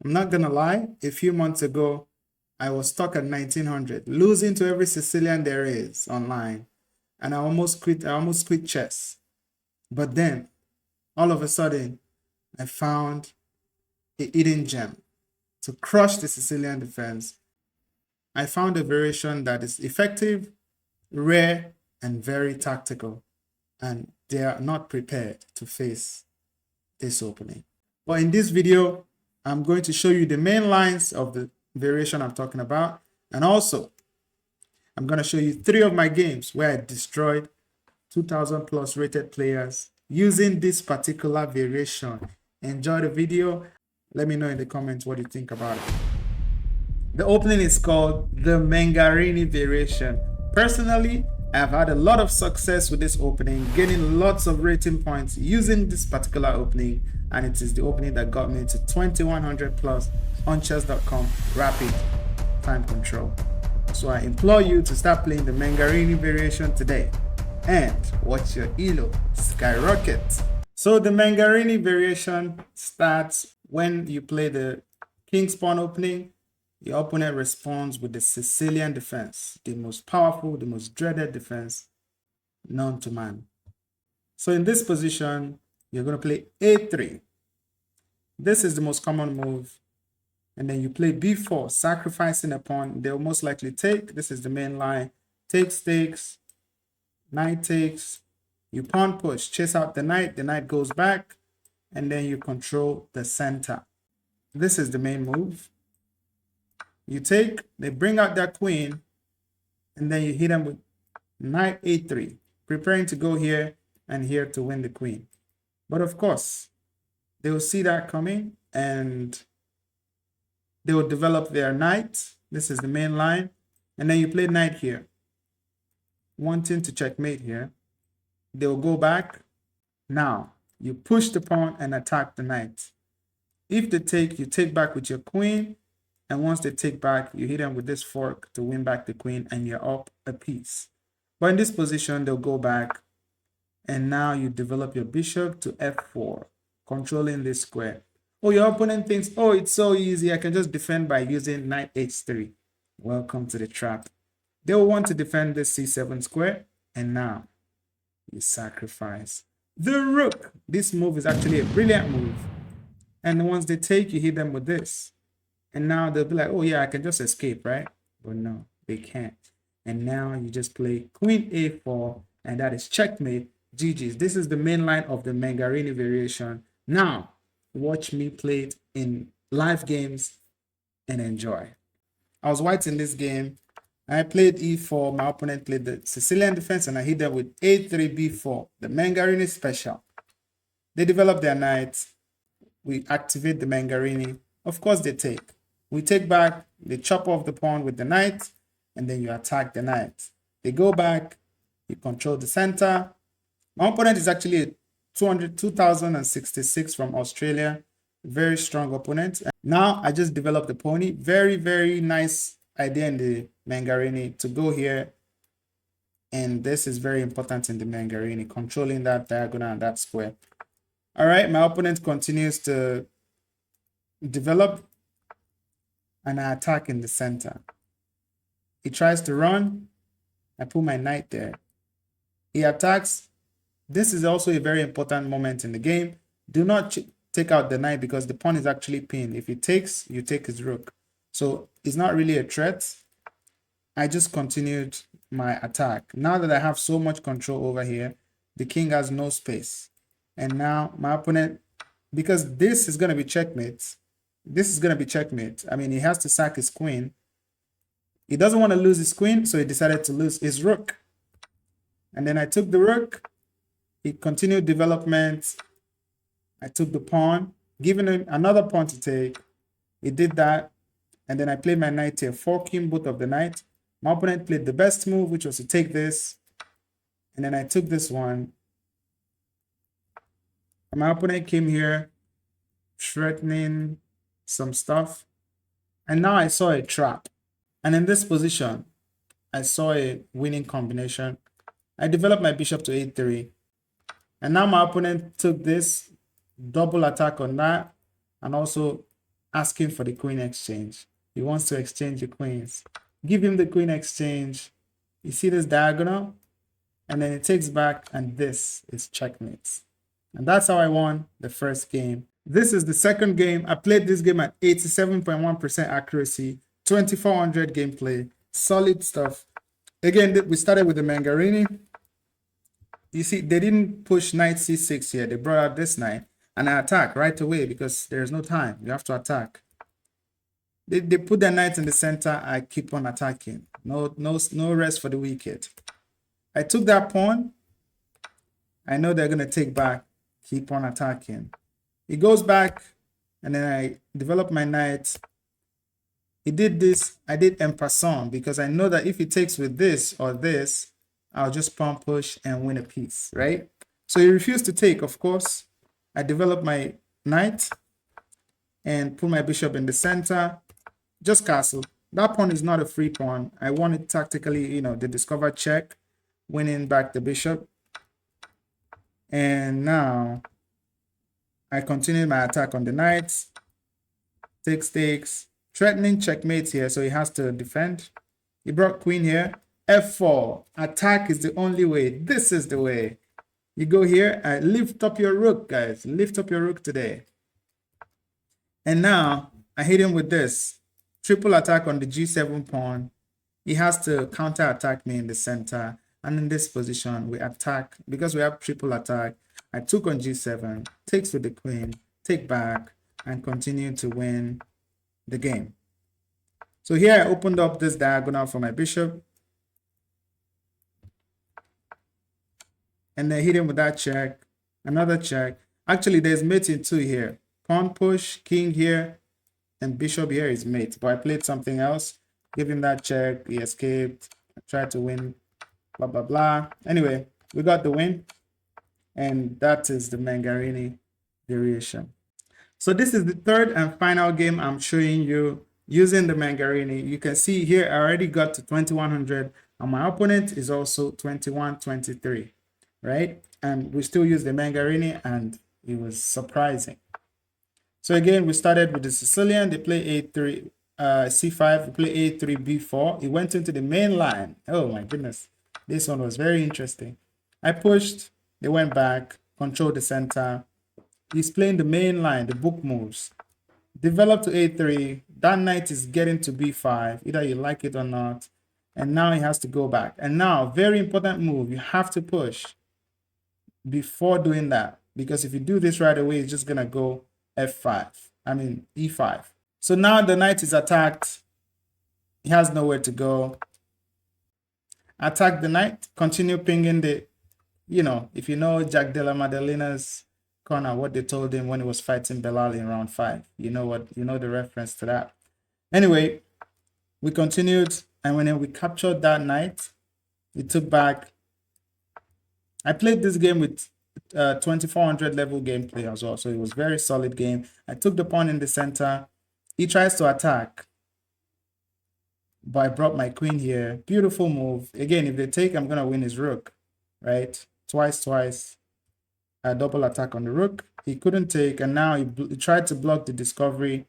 I'm not gonna lie, a few months ago, I was stuck at 1900, losing to every Sicilian there is online. And I almost quit chess. But then, all of a sudden, I found a hidden gem to crush the Sicilian defense. I found a variation that is effective, rare, and very tactical. And they are not prepared to face this opening. But in this video, I'm going to show you the main lines of the variation I'm talking about. And also, I'm going to show you 3 of my games where I destroyed 2000 plus rated players using this particular variation. Enjoy the video. Let me know in the comments what you think about it. The opening is called the Mengarini Variation. Personally, I've had a lot of success with this opening, gaining lots of rating points using this particular opening, and it is the opening that got me to 2100 plus on chess.com rapid time control. So I implore you to start playing the Mengarini Variation today and watch your elo skyrocket. So the Mengarini Variation starts when you play the King's Pawn opening. Your opponent responds with the Sicilian defense, the most powerful, the most dreaded defense known to man. So in this position, you're going to play a3. This is the most common move. And then you play b4, sacrificing a pawn. They'll most likely take. This is the main line. Takes, takes, knight takes. You pawn push, chase out the knight goes back, and then you control the center. This is the main move. You take, they bring out their queen, and then you hit them with knight a3, preparing to go here and here to win the queen. But of course, they will see that coming, and they will develop their knight. This is the main line. And then you play knight here, wanting to checkmate here. They will go back. Now, you push the pawn and attack the knight. If they take, you take back with your queen. And once they take back, you hit them with this fork to win back the queen, and you're up a piece. But in this position, they'll go back. And now you develop your bishop to f4, controlling this square. Oh, your opponent thinks, oh, it's so easy. I can just defend by using knight h3. Welcome to the trap. They'll want to defend this c7 square. And now you sacrifice the rook. This move is actually a brilliant move. And once they take, you hit them with this. And now they'll be like, oh yeah, I can just escape, right? But no, they can't. And now you just play queen a4, and that is checkmate. GG's. This is the main line of the Mengarini Variation. Now, watch me play it in live games and enjoy. I was white in this game. I played e4. My opponent played the Sicilian defense, and I hit them with a3, b4, the Mengarini special. They develop their knight. We activate the Mengarini. Of course, they take. We take back, they chop off the pawn with the knight, and then you attack the knight. They go back, you control the center. My opponent is actually a 2066 from Australia. Very strong opponent. Now I just developed the pony. Very, very nice idea in the Mengarini to go here. And this is very important in the Mengarini, controlling that diagonal and that square. All right, my opponent continues to develop, and I attack in the center. He tries to run. I put my knight there. He attacks. This is also a very important moment in the game. Do not take out the knight because the pawn is actually pinned. If he takes, you take his rook. So it's not really a threat. I just continued my attack. Now that I have so much control over here, the king has no space. And now my opponent, because this is going to be checkmate. This is going to be checkmate. I mean, he has to sack his queen. He doesn't want to lose his queen, so he decided to lose his rook. And then I took the rook. He continued development. I took the pawn, giving him another pawn to take. He did that. And then I played my knight here, forking both of the knight. My opponent played the best move, which was to take this. And then I took this one. And my opponent came here, threatening some stuff. And now I saw a trap. And in this position, I saw a winning combination. I developed my bishop to a3. And now my opponent took this double attack on that, and also asking for the queen exchange. He wants to exchange the queens. Give him the queen exchange. You see this diagonal? And then it takes back, and this is checkmate. And that's how I won the first game. This is the second game. I played this game at 87.1% accuracy, 2400 gameplay, solid stuff. Again, we started with the Mengarini. You see, they didn't push knight c6 here. They brought out this knight, and I attack right away because there's no time. You have to attack. They put their knight in the center. I keep on attacking. No rest for the wicked. I took that pawn. I know they're going to take back. Keep on attacking. He goes back, and then I develop my knight. He did this. I did en passant because I know that if he takes with this or this, I'll just pawn push and win a piece, right? So he refused to take, of course. I develop my knight and put my bishop in the center. Just castle. That pawn is not a free pawn. I want it tactically, the discover check, winning back the bishop. And now I continue my attack on the knight. Takes, threatening checkmate here, so he has to defend. He brought queen here. F4. Attack is the only way. This is the way. You go here and lift up your rook, guys. Lift up your rook today. And now I hit him with this. Triple attack on the g7 pawn. He has to counter attack me in the center. And in this position, we attack. Because we have triple attack, I took on g7, takes with the queen, take back, and continue to win the game. So here I opened up this diagonal for my bishop. And then hit him with that check, another check. Actually, there's mate in 2 here. Pawn push, king here, and bishop here is mate. But I played something else. Give him that check. He escaped. I tried to win. Blah, blah, blah. Anyway, we got the win. And that is the Mengarini variation. So this is the third and final game I'm showing you using the Mengarini. You can see here I already got to 2100 and my opponent is also 2123, right? And we still use the Mengarini and it was surprising. So again, we started with the Sicilian. They play a3, c5, we play a3, b4. It went into the main line. Oh my goodness. This one was very interesting. I pushed, they went back, controlled the center. He's playing the main line, the book moves. Develop to a3. That knight is getting to b5, either you like it or not. And now he has to go back. And now, very important move, you have to push before doing that. Because if you do this right away, it's just going to go e5. So now the knight is attacked. He has nowhere to go. Attack the knight, continue pinging the, if you know Jack Della Maddalena's corner, what they told him when he was fighting Belal in round 5. You know the reference to that. Anyway, we continued, and when we captured that knight, we took back. I played this game with 2400 level gameplay as well, so it was a very solid game. I took the pawn in the center. He tries to attack, but I brought my queen here. Beautiful move. Again, if they take, I'm going to win his rook, right? Twice. A double attack on the rook. He couldn't take, and now he tried to block the discovery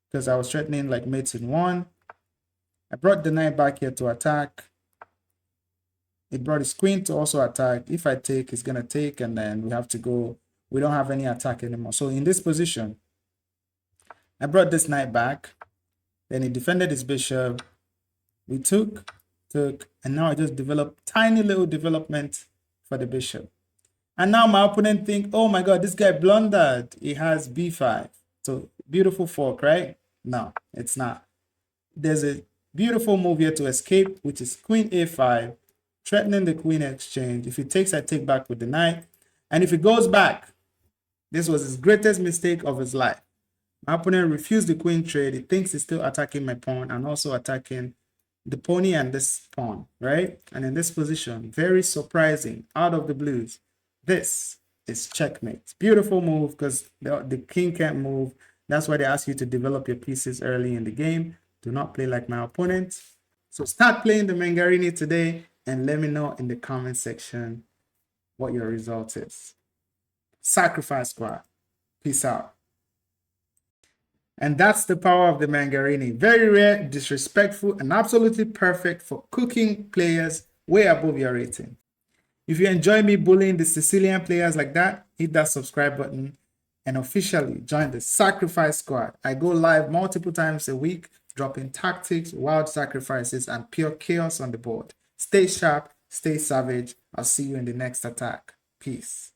because I was threatening like mates in 1. I brought the knight back here to attack. He brought his queen to also attack. If I take, he's going to take, and then we have to go. We don't have any attack anymore. So in this position, I brought this knight back. Then he defended his bishop. We took, and now I just developed tiny little development for the bishop. And now my opponent think, oh my God, this guy blundered. He has b5. So beautiful fork, right? No, it's not. There's a beautiful move here to escape, which is queen a5, threatening the queen exchange. If he takes, I take back with the knight. And if he goes back, this was his greatest mistake of his life. My opponent refused the queen trade. He thinks he's still attacking my pawn and also attacking the pony and this pawn, right? And in this position, very surprising, out of the blues, this is checkmate. Beautiful move because the king can't move. That's why they ask you to develop your pieces early in the game. Do not play like my opponent. So start playing the Mengarini today and let me know in the comment section what your result is. Sacrifice squad. Peace out. And that's the power of the Mengarini. Very rare, disrespectful, and absolutely perfect for cooking players way above your rating. If you enjoy me bullying the Sicilian players like that, hit that subscribe button and officially join the Sacrifice Squad. I go live multiple times a week, dropping tactics, wild sacrifices, and pure chaos on the board. Stay sharp, stay savage. I'll see you in the next attack. Peace.